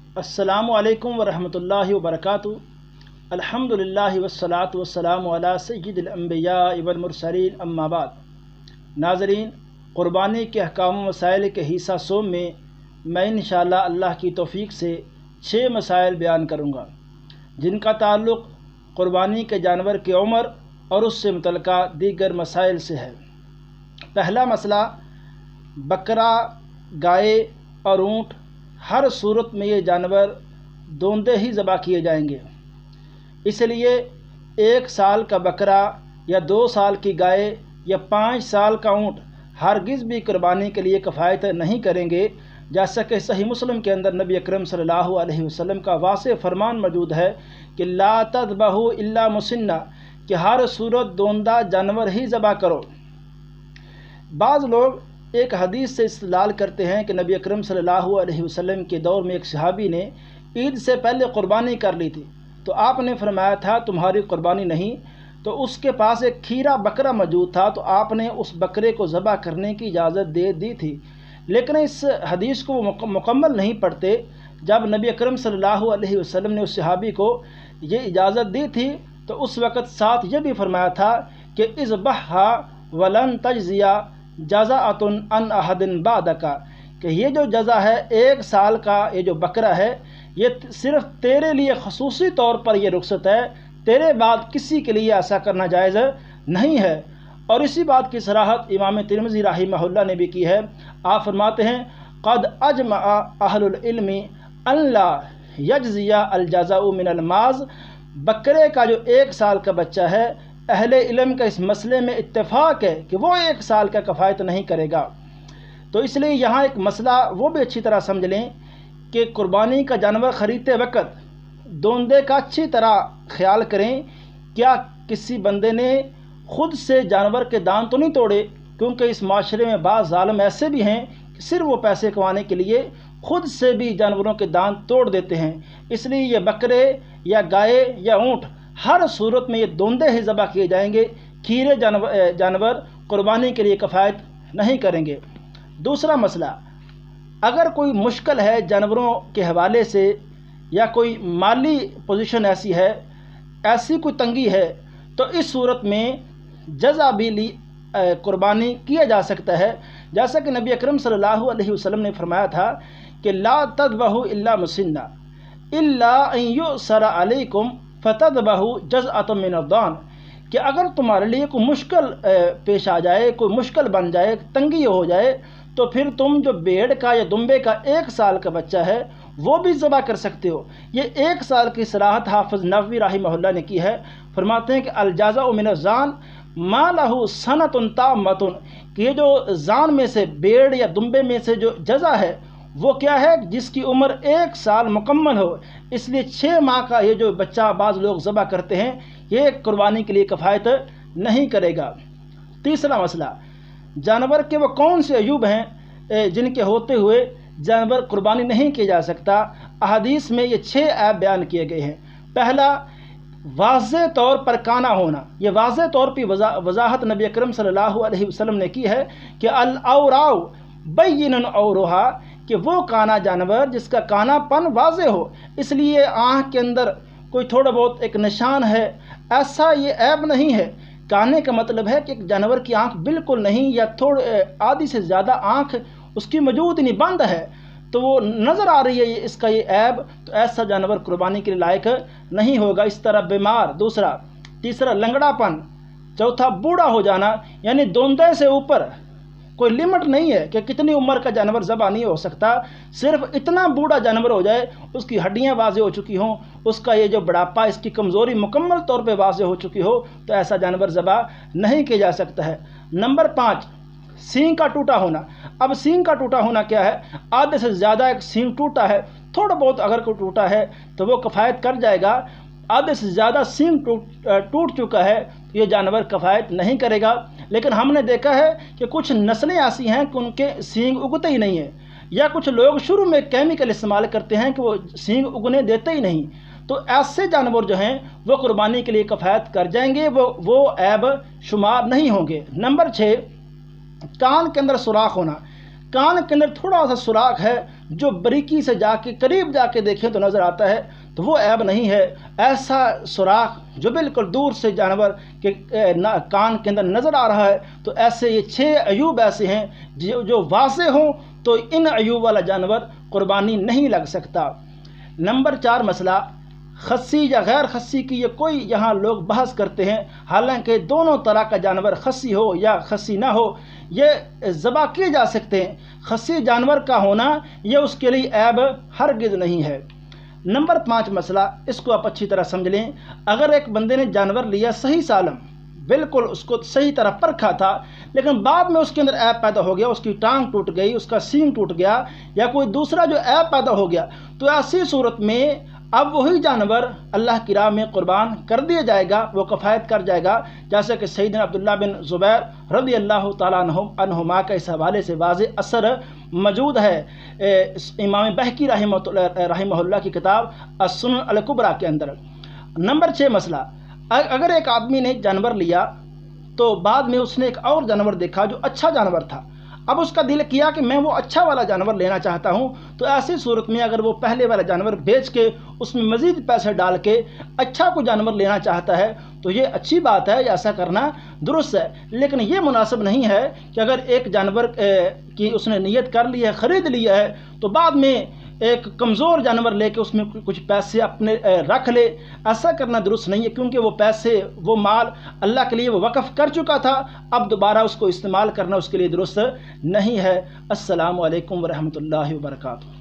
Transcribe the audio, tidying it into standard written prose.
अस्सलामु अलैकुम वरहमतुल्लाहि वबरकातुहू। अल्हम्दुलिल्लाहि वस्सलातु वस्सलामु अला सय्यिदिल अंबिया वल मुरसलीन, अम्मा बाद। नाज़रीन, क़ुरबानी के अहकाम मसाइल के हिस्सा सोम में मैं इंशाअल्लाह अल्लाह की तौफ़ीक़ से 6 मसाइल बयान करूँगा, जिनका ताल्लुक़ क़ुरबानी के जानवर की उम्र और उससे मुतल्लिक़ा दीगर मसाइल से है। पहला मसला, बकरा, गाय और ऊँट, हर सूरत में ये जानवर दोंदे ही ज़बह किए जाएंगे। इसलिए 1 साल का बकरा या 2 साल की गाय या 5 साल का ऊँट हरगिज़ भी कुर्बानी के लिए कफ़ायत नहीं करेंगे, जैसा कि सही मुस्लिम के अंदर नबी अकरम सल्लल्लाहु अलैहि वसल्लम का वाज़ेह फरमान मौजूद है कि ला तज़बहू इल्ला मुसिन्ना, कि हर सूरत दोंदा जानवर ही ज़बह करो। बाज़ लोग एक हदीस से इस्तेदलाल करते हैं कि नबी अकरम सल्लल्लाहु अलैहि वसल्लम के दौर में एक सहाबी ने ईद से पहले क़ुरबानी कर ली थी, तो आपने फरमाया था तुम्हारी क़ुरबानी नहीं, तो उसके पास एक खीरा बकरा मौजूद था, तो आपने उस बकरे को ज़बह करने की इजाज़त दे दी थी। लेकिन इस हदीस को मुकम्मल नहीं पढ़ते। जब नबी अकरम सल्लल्लाहु अलैहि वसल्लम ने उस सहाबी को ये इजाज़त दी थी, तो उस वक़्त साथ ये भी फरमाया था कि इज़बहहा वलन तजज़िया जज़ाअतुन अन अहदिन बादका, कि ये जो जज़ा है 1 साल का ये जो बकरा है, ये सिर्फ़ तेरे लिए ख़ुसूसी तौर पर ये रुख़सत है, तेरे बाद किसी के लिए ऐसा करना जायज़ नहीं है। और इसी बात की सराहत इमाम तिरमिज़ी रहिमहुल्लाह ने भी की है। आप फरमाते हैं, क़द अजमअ अहलुल इल्मी अल्ला यजज़िया अल जज़ाउ मिनल माज़, बकरे का जो 1 साल का बच्चा है, अहले इल्म का इस मसले में इत्तेफाक है कि वो 1 साल का कफ़ायत नहीं करेगा। तो इसलिए यहाँ एक मसला वो भी अच्छी तरह समझ लें कि कुर्बानी का जानवर ख़रीदते वक़्त दोंदे का अच्छी तरह ख्याल करें। क्या किसी बंदे ने ख़ुद से जानवर के दांत तो नहीं तोड़े, क्योंकि इस माशरे में बाज़ ज़ालिम ऐसे भी हैं कि सिर्फ वो पैसे कमाने के लिए ख़ुद से भी जानवरों के दांत तोड़ देते हैं। इसलिए ये बकरे या गाय या ऊँट हर सूरत में ये दोंदे ही ज़बह किए जाएंगे। खीरे जानवर कुर्बानी के लिए कफ़ायत नहीं करेंगे। दूसरा मसला, अगर कोई मुश्किल है जानवरों के हवाले से या कोई माली पोजीशन ऐसी है, ऐसी कोई तंगी है, तो इस सूरत में जज़ा भी ली कुर्बानी किया जा सकता है। जैसा कि नबी अकरम सल्लल्लाहु अलैहि वसल्लम ने फरमाया था कि ला तज़बहू इल्ला मुसिन्ना इल्ला अन युसरा अलैकुम फ़तज़बहू जज़अतुम मिनद्दान, कि अगर तुम्हारे लिए कोई मुश्किल पेश आ जाए, कोई मुश्किल बन जाए, तंगी हो जाए, तो फिर तुम जो भेड़ का या दुम्बे का 1 साल का बच्चा है वो भी ज़बह कर सकते हो। ये 1 साल की सराहत हाफ़िज़ नववी रहिमहुल्लाह ने की है। फरमाते हैं कि अल जज़ाउ मिनज़्ज़ान मा लहू सनतुन ताम्मतुन, कि ये जो ज़ान में से, भेड़ या दुम्बे में से जो जज़ा है वो क्या है, जिसकी उम्र 1 साल मुकम्मल हो। इसलिए 6 माह का ये जो बच्चा बाज़ लोग ज़बह करते हैं, ये कुर्बानी के लिए कफ़ायत नहीं करेगा। तीसरा मसला, जानवर के वो कौन से अयूब हैं जिनके होते हुए जानवर कुर्बानी नहीं किया जा सकता। अहादीस में ये 6 ऐब बयान किए गए हैं। पहला, वाज़े तौर पर काना होना। ये वाज़े तौर पर वजाहत नबी अकरम सल्लल्लाहु अलैहि वसल्लम ने की है कि अल औराउ बैयिनुन औरुहा, कि वो काना जानवर जिसका कानापन वाज़े हो, इसलिए आँख के अंदर कोई थोड़ा बहुत एक निशान है, ऐसा ये ऐब नहीं है। काने का मतलब है कि एक जानवर की आँख बिल्कुल नहीं या थोड़े आधी से ज़्यादा आँख उसकी मौजूद नहीं, बंद है, तो वो नज़र आ रही है इसका ये ऐब, तो ऐसा जानवर कुर्बानी के लिए लायक नहीं होगा। इस तरह बीमार। दूसरा। तीसरा, लंगड़ापन। चौथा, बूढ़ा हो जाना, यानी दोंदे से ऊपर कोई लिमिट नहीं है कि कितनी उम्र का जानवर ज़बह नहीं हो सकता। सिर्फ इतना बूढ़ा जानवर हो जाए, उसकी हड्डियां वाज़े हो चुकी हों, उसका ये जो बुढ़ापा, इसकी कमज़ोरी मुकम्मल तौर पे वाज़े हो चुकी हो, तो ऐसा जानवर ज़बह नहीं किया जा सकता है। नंबर 5, सींग का टूटा होना। अब सींग का टूटा होना क्या है, आधे से ज़्यादा एक सींग टूटा है, थोड़ा बहुत अगर कोई टूटा है तो वो कफ़ायत कर जाएगा। आधे से ज़्यादा सींग टूट चुका है, ये जानवर कफ़ायत नहीं करेगा। लेकिन हमने देखा है कि कुछ नस्लें ऐसी हैं कि उनके सींग उगते ही नहीं है, या कुछ लोग शुरू में केमिकल इस्तेमाल करते हैं कि वो सींग उगने देते ही नहीं, तो ऐसे जानवर जो हैं वो कुर्बानी के लिए कफ़ायत कर जाएंगे, वो ऐब शुमार नहीं होंगे। नंबर 6, कान के अंदर सुराख होना। कान के अंदर थोड़ा सा सुराख है جو باریکی سے جا کے قریب جا کے دیکھیں تو نظر آتا ہے تو وہ عیب نہیں ہے۔ ایسا سوراخ جو بالکل دور سے جانور کے کان کے اندر نظر آ رہا ہے، تو ایسے یہ 6 عیوب ایسے ہیں جو واضح ہوں تو ان عیوب والا جانور قربانی نہیں لگ سکتا۔ نمبر 4 مسئلہ خصی یا غیر خصی کی یہ کوئی یہاں لوگ بحث کرتے ہیں، حالانکہ دونوں طرح کا جانور خصی ہو یا خصی نہ ہو یہ ذبح کیے جا سکتے ہیں۔ خصی جانور کا ہونا یہ اس کے لیے عیب ہرگز نہیں ہے۔ نمبر 5 مسئلہ، اس کو آپ اچھی طرح سمجھ لیں۔ اگر ایک بندے نے جانور لیا صحیح سالم، بالکل اس کو صحیح طرح پرکھا تھا، لیکن بعد میں اس کے اندر عیب پیدا ہو گیا، اس کی ٹانگ ٹوٹ گئی، اس کا سینگ ٹوٹ گیا یا کوئی دوسرا جو عیب پیدا ہو گیا، تو ایسی صورت میں اب وہی جانور اللہ کی راہ میں قربان کر دیا جائے گا، وہ کفایت کر جائے گا، جیسے کہ سیدنا عبداللہ بن زبیر رضی اللہ تعالیٰ عنہما کا اس حوالے سے واضح اثر موجود ہے امام بہقی رحمہ اللہ کی کتاب السنن الکبریٰ کے اندر۔ نمبر 6 مسئلہ، اگر ایک آدمی نے جانور لیا تو بعد میں اس نے ایک اور جانور دیکھا جو اچھا جانور تھا، اب اس کا دل کیا کہ میں وہ اچھا والا جانور لینا چاہتا ہوں، تو ایسی صورت میں اگر وہ پہلے والا جانور بیچ کے اس میں مزید پیسے ڈال کے اچھا کو جانور لینا چاہتا ہے تو یہ اچھی بات ہے، ایسا کرنا درست ہے۔ لیکن یہ مناسب نہیں ہے کہ اگر ایک جانور کی اس نے نیت کر لی ہے، خرید لیا ہے، تو بعد میں ایک کمزور جانور لے کے اس میں کچھ پیسے اپنے رکھ لے، ایسا کرنا درست نہیں ہے، کیونکہ وہ پیسے وہ مال اللہ کے لیے وہ وقف کر چکا تھا، اب دوبارہ اس کو استعمال کرنا اس کے لیے درست نہیں ہے۔ السلام علیکم ورحمۃ اللہ وبرکاتہ۔